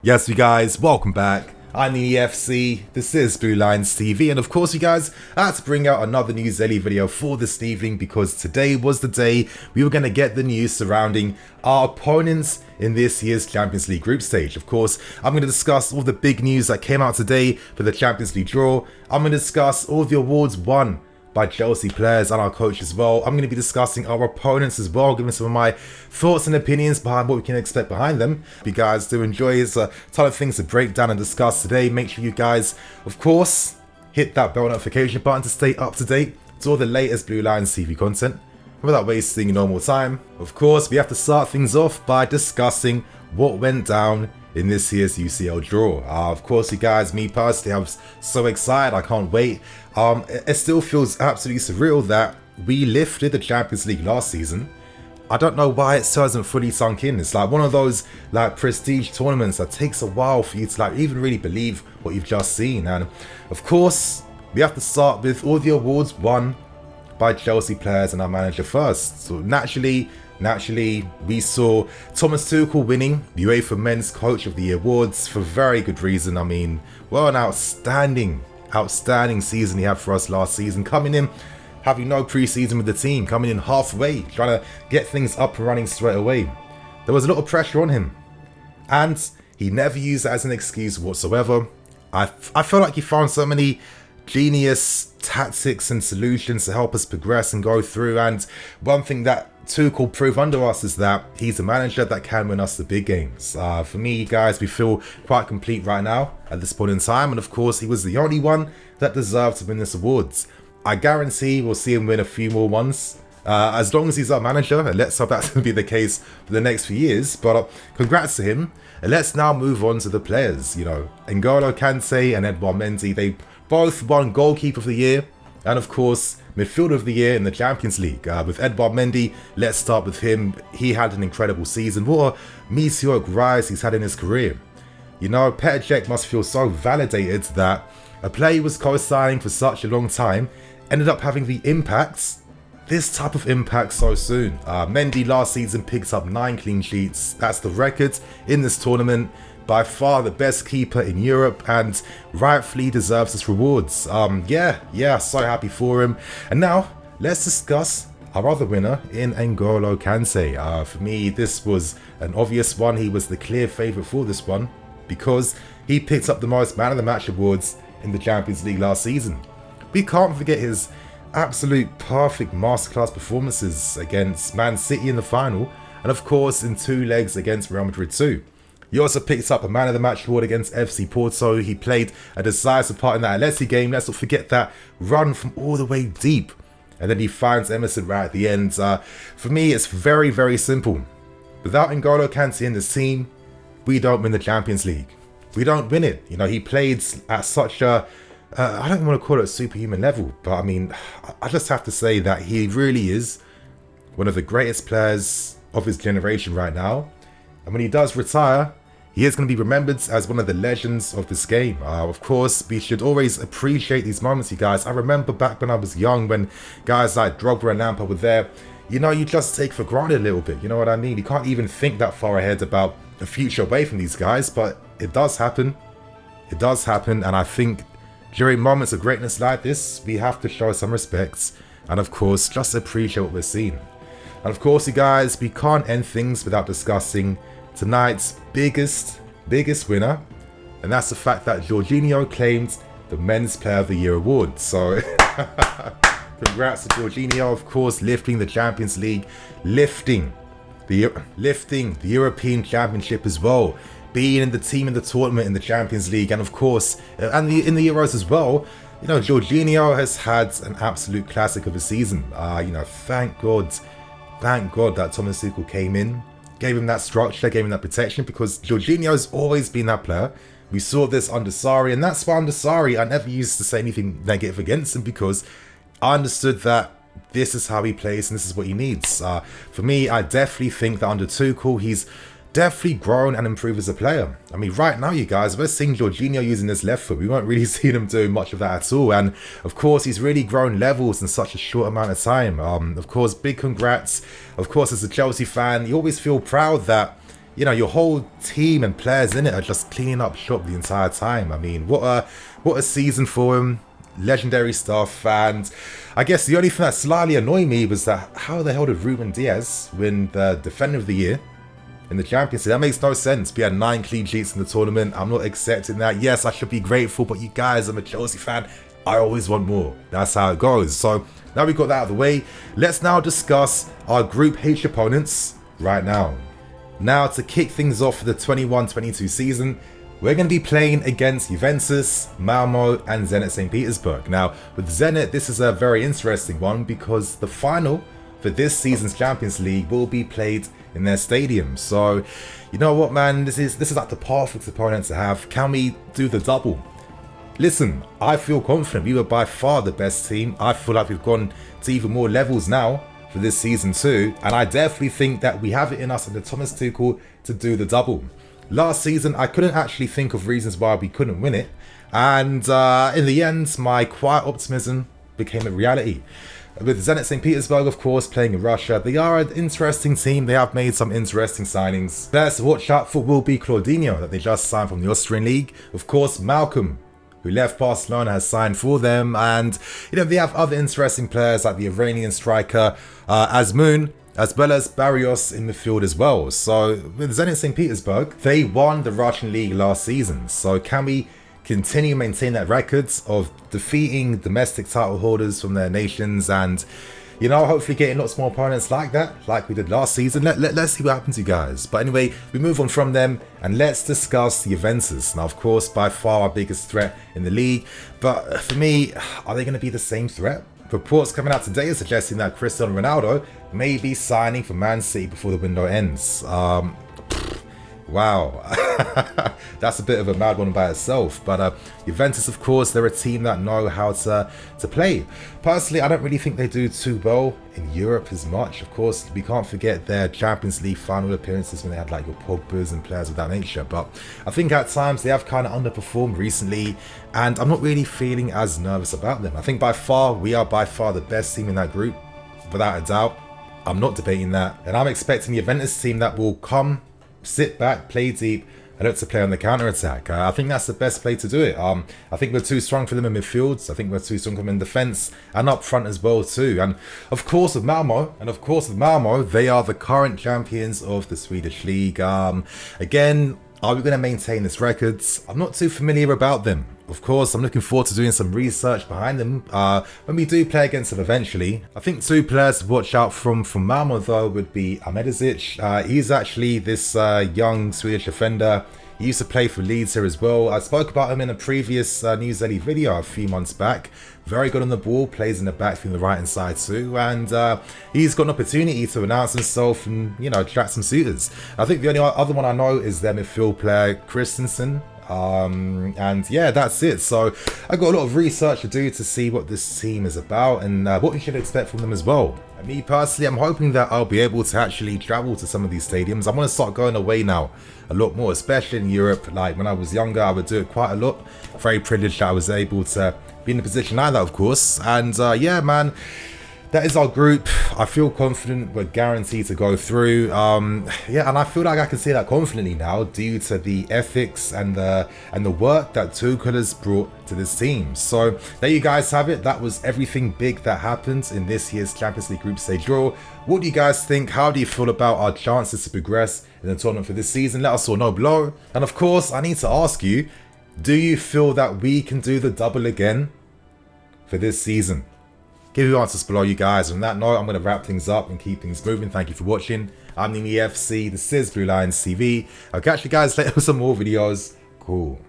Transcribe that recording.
Yes, you guys, welcome back. I'm the EFC, this is Blue Lines TV, and of course you guys, I had to bring out another New Zelly video for this evening because today was the day we were going to get the news surrounding our opponents in this year's Champions League group stage. Of course, I'm going to discuss all the big news that came out today for the Champions League draw. I'm going to discuss all the awards won by Chelsea players and our coach as well. I'm going to be discussing our opponents as well, giving some of my thoughts and opinions behind what we can expect behind them. If you guys do enjoy, there's a ton of things to break down and discuss today. Make sure you guys, of course, hit that bell notification button to stay up to date to all the latest Blue Lines TV content. Without wasting normal time, of course, we have to start things off by discussing what went down in this year's UCL draw. Of course, you guys, me personally, I was so excited, I can't wait. It still feels absolutely surreal that we lifted the Champions League last season. I don't know why it still hasn't fully sunk in. It's like one of those like prestige tournaments that takes a while for you to like even really believe what you've just seen. And of course, we have to start with all the awards won by Chelsea players and our manager first. So naturally, we saw Thomas Tuchel winning the UEFA Men's Coach of the Year awards for very good reason. I mean, well, an outstanding season he had for us last season, coming in, having no pre-season with the team, coming in halfway, trying to get things up and running straight away. There was a lot of pressure on him, and he never used it as an excuse whatsoever. I feel like he found so many genius tactics and solutions to help us progress and go through, and one thing that Tuchel proved under us is that he's a manager that can win us the big games. For me, guys, we feel quite complete right now at this point in time, and of course he was the only one that deserved to win this awards. I guarantee we'll see him win a few more ones as long as he's our manager, and let's hope that's going to be the case for the next few years. But congrats to him, and let's now move on to the players. You know, N'Golo Kante and Edouard Mendy, they both won Goalkeeper of the Year and of course Midfielder of the Year in the Champions League. With Edouard Mendy, let's start with him. He had an incredible season. What a meteoric rise he's had in his career. You know, Petr Cech must feel so validated that a player he was co-signing for such a long time ended up having the impact, this type of impact so soon. Mendy last season picked up 9 clean sheets. That's the record in this tournament. By far the best keeper in Europe, and rightfully deserves his rewards. Yeah, so happy for him. And now let's discuss our other winner in N'Golo Kante. For me, this was an obvious one. He was the clear favourite for this one because he picked up the most Man of the Match awards in the Champions League last season. We can't forget his absolute perfect masterclass performances against Man City in the final, and of course in 2 legs against Real Madrid too. He also picked up a Man of the Match award against FC Porto. He played a decisive part in that Alessi game. Let's not forget that run from all the way deep. And then he finds Emerson right at the end. For me, it's very, very simple. Without N'Golo Kante in this team, we don't win the Champions League. We don't win it. You know, he played at such a, I don't want to call it a superhuman level, but I mean, I just have to say that he really is one of the greatest players of his generation right now. And when he does retire, he is going to be remembered as one of the legends of this game. Of course, we should always appreciate these moments, you guys. I remember back when I was young, when guys like Drogba and Lampard were there, you know, you just take for granted a little bit. You know what I mean? You can't even think that far ahead about the future away from these guys, but it does happen. It does happen, and I think during moments of greatness like this, we have to show some respect, and of course, just appreciate what we're seeing. And of course, you guys, we can't end things without discussing tonight's biggest winner, and that's the fact that Jorginho claimed the Men's Player of the Year award. So congrats to Jorginho, of course, lifting the Champions League, lifting the European Championship as well, being in the team in the tournament in the Champions League, and of course in the Euros as well. You know, Jorginho has had an absolute classic of a season. You know, thank God that Thomas Tuchel came in, gave him that structure, gave him that protection, because Jorginho has always been that player. We saw this under Sarri, and that's why under Sarri I never used to say anything negative against him, because I understood that this is how he plays and this is what he needs. For me, I definitely think that under Tuchel, he's definitely grown and improved as a player. I mean, right now, you guys, we're seeing Jorginho using his left foot. We won't really see him doing much of that at all. And of course, he's really grown levels in such a short amount of time. Of course, big congrats. Of course, as a Chelsea fan, you always feel proud that you know, your whole team and players in it are just cleaning up shop the entire time. I mean, what a season for him. Legendary stuff. And I guess the only thing that slightly annoyed me was that how the hell did Ruben Diaz win the Defender of the Year in the Champions League? That makes no sense. We had 9 clean sheets in the tournament. I'm not accepting that. Yes, I should be grateful, but you guys, I'm a Chelsea fan. I always want more. That's how it goes. So now we got that out of the way. Let's now discuss our Group H opponents right now. Now, to kick things off for the 21-22 season, we're going to be playing against Juventus, Malmo and Zenit St. Petersburg. Now, with Zenit, this is a very interesting one because the final for this season's Champions League will be played in their stadium. So, you know what, man, this is like the perfect opponent to have. Can we do the double? Listen, I feel confident. We were by far the best team. I feel like we've gone to even more levels now for this season too, and I definitely think that we have it in us under Thomas Tuchel to do the double. Last season, I couldn't actually think of reasons why we couldn't win it, and in the end, my quiet optimism became a reality. With Zenit St. Petersburg, of course, playing in Russia, they are an interesting team. They have made some interesting signings. Players to watch out for will be Jorginho, that they just signed from the Austrian League. Of course, Malcolm, who left Barcelona, has signed for them, and you know, they have other interesting players like the Iranian striker Azmoun, as well as Barrios in midfield as well. So with Zenit St. Petersburg, they won the Russian league last season. So can we continue maintain that record of defeating domestic title holders from their nations and, you know, hopefully getting lots more opponents like that, like we did last season? Let's see what happens, you guys. But anyway, we move on from them and let's discuss Juventus. Now, of course, by far our biggest threat in the league. But for me, are they going to be the same threat? Reports coming out today are suggesting that Cristiano Ronaldo may be signing for Man City before the window ends. Wow, that's a bit of a mad one by itself. But Juventus, of course, they're a team that know how to play. Personally, I don't really think they do too well in Europe as much. Of course, we can't forget their Champions League final appearances when they had like your Pogbas and players of that nature. But I think at times they have kind of underperformed recently, and I'm not really feeling as nervous about them. I think by far, we are by far the best team in that group, without a doubt. I'm not debating that. And I'm expecting the Juventus team that will come, sit back, play deep, and look to play on the counter-attack. I think that's the best play to do it. I think we're too strong for them in midfield. I think we're too strong for them in defence and up front as well too. And of course with Malmo, they are the current champions of the Swedish league. Again, are we going to maintain this record? I'm not too familiar about them. Of course, I'm looking forward to doing some research behind them when we do play against them eventually. I think 2 players to watch out from Malmo though would be Ahmedžić. He's actually this young Swedish defender. He used to play for Leeds here as well. I spoke about him in a previous News Daily video a few months back. Very good on the ball, plays in the back from the right hand side too, and he's got an opportunity to announce himself and, you know, attract some suitors. I think the only other one I know is their midfield player Christensen. And yeah, that's it. So I got a lot of research to do to see what this team is about and what we should expect from them as well. And me personally, I'm hoping that I'll be able to actually travel to some of these stadiums. I want to start going away now a lot more, especially in Europe. Like when I was younger, I would do it quite a lot. Very privileged that I was able to be in a position like that, of course. And yeah, man, that is our group. I feel confident we're guaranteed to go through. Yeah, and I feel like I can say that confidently now due to the ethics and the work that Tuchel has brought to this team. So there you guys have it. That was everything big that happened in this year's Champions League group stage draw. What do you guys think? How do you feel about our chances to progress in the tournament for this season? Let us all know below. And of course, I need to ask you, do you feel that we can do the double again for this season? Give your answers below, you guys. On that note, I'm going to wrap things up and keep things moving. Thank you for watching. I'm the EFC. This is Blue Lions TV. I'll catch you guys later with some more videos. Cool.